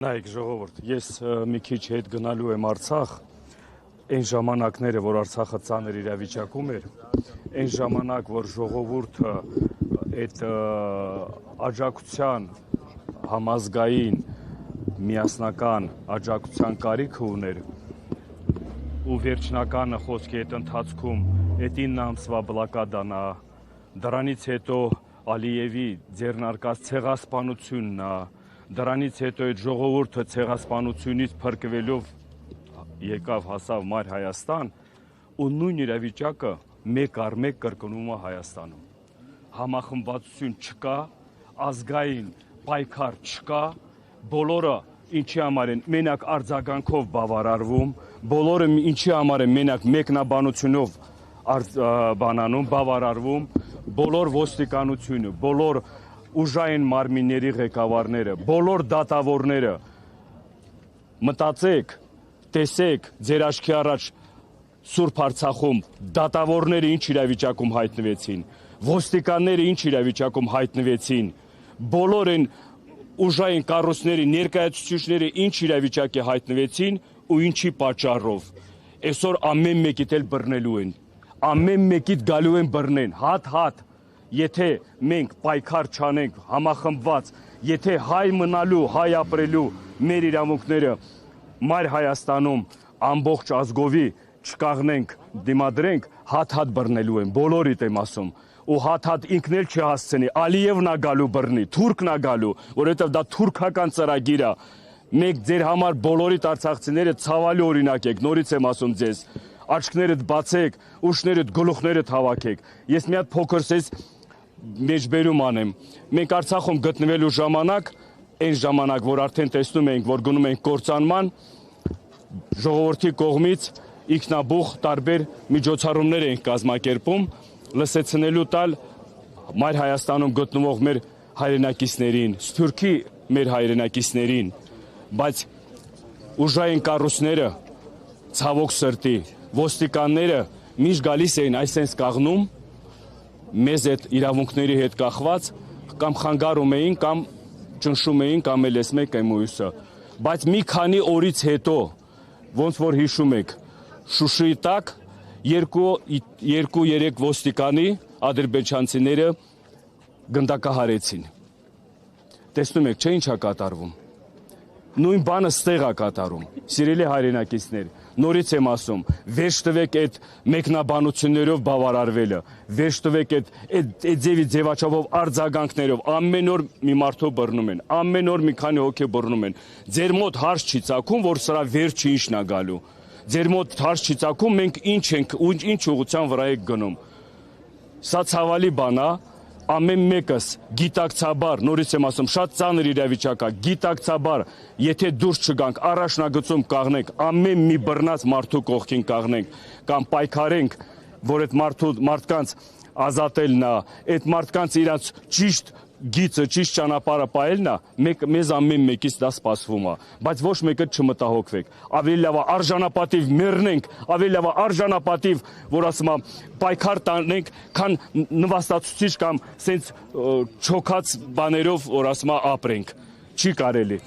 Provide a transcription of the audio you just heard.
Նայեք ժողովուրդ, ես մի քիչ հետ գնալու եմ Արցախ, այն ժամանակները, որ Արցախը ծանր իրավիճակում էր, այն ժամանակ, որ ժողովուրդը այդ աջակցության համազգային միասնական աջակցության կարիքը ուներ ու վերջնականը խոսքի այդ ընթացքում այդ 9 ամսվա բլոկադան, դրանից հետո Ալիևի ձեռնարկած ցեղասպանությունն է, դրանից հետո այդ ժողովուրդը ցեղասպանությունից փրկվելով եկավ հասավ Մայր Հայաստան ու նույն իրավիճակը մեկ առ մեկ կրկնում է Հայաստանում։ Համախմբվածություն չկա, ազգային պայքար չկա, բոլորը ինչի համար են մենակ արձագանքով բավարարվում, բոլորը ինչի համար են մենակ մեկնաբանությունով բավարարվում, բոլոր ոստիկանությունը, բոլոր ուժային մարմինների ղեկավարները, բոլոր դատավորները, մտածեք, տեսեք, ձեր աչքի առաջ Սուրբ Արցախում դատավորները ինչ իրավիճակում հայտնվեցին, ոստիկանները ինչ իրավիճակում հայտնվեցին, բոլոր են ուժային կառույցների ներկայացուցիչները ինչ իրավիճակի հայտնվեցին ու ինչի պատճառով։ Այսօր ամեն մեկիդ էլ բռնելու են, ամեն մեկիդ գալու են բռնեն, հատ-հատ։ Եթե մենք պայքար չանենք համախմբված, եթե հայ մնալու, հայ ապրելու մեր իրավունքները Մայր Հայաստանում ամբողջ ազգովի չկաղնենք, դիմադրենք, հատ-հատ բռնելու են, բոլորիդ եմ ասում, ու հատ-հատ ինքն էլ չի հասցնի, Ալիևն է գալու բռնի, թուրքն է գալու, որովհետև դա թուրքական ծրագիր է, մեկ ձեր համար բոլորիդ արցախցիները ցավալի օրինակ եք, նորից եմ ասում ձեզ, աչքներդ բացեք, ուշներդ, գլուխներդ հավաքեք, ես մի հատ փոքր սես մեջբերում անեմ, մենք Արցախում գտնվելու ժամանակ, այն ժամանակ, որ արդեն տեսնում ենք, որ գնում ենք կործանման, ժողովրդի կողմից ինքնաբուխ տարբեր միջոցառումներ ենք կազմակերպում, լսեցնելու տալ Մայր Հայաստանում գտնվող մեր հայրենակիցներին, Սփյուռքի մեր հայրենակիցներին, բայց ուժային կառույցները, ցավոք սրտի, ոստիկանները միշտ գալիս էին այսպես կաղնում, մեզ այդ իրավունքների հետ կախված կամ խանգարում էին, կամ ճնշում էին, կամ էլ ես մեկ եմ ուսը, բայց մի քանի օրից հետո, ոնց որ հիշում եք, Շուշիի տակ 2-3 ոստիկանի ադրբեջանցիները գնդակահարեցին։ Տեսնում եք, չէ՞ ինչ է կատարվում։ Նույն բանը ստեղ է կատարում, սիրելի հայրենակիցներ, նորից եմ ասում, վերջ տվեք այդ մեկնաբանություններով բավարարվելը, վերջ տվեք այդ ձևի ձևաչափով արձագանքներով, ամեն օր մի մարդու բռնում են, ամեն օր մի քանի հոգի բռնում են, ձեր մոտ հարց չի ծագում, որ սրա վերջը ինչն է գալու, ձեր մոտ հարց չի ծագում, մենք ինչ ենք ու ինչ ուղղության վրա ենք գնում, սա ցավալի բան է, ամեն մեկս գիտակցաբար, նորից եմ ասում, շատ ծանր իրավիճակ է, գիտակցաբար, եթե դուրս չգանք, առաջնագծում կաղնենք, ամեն մի բռնած մարդու կողքին կաղնենք, կամ պայքարենք, որ այդ մարդկանց ազատելն է, այդ մարդկանց իրաց ճիշտ գիծը, ճիշտ ճանապարհը պահելն է, մեզ ամեն մեկից դա սպասվում է, բայց ոչ մեկը չմտահոգվեք, ավելի լավ է արժանապատիվ մեռնենք, ավելի լավ է արժանապատիվ, որ ասում եմ, պայքար տանենք, քան նվաստացուցիչ կամ սենց չոքած բաներով, որ ասում եմ, ապրենք, չի կարելի։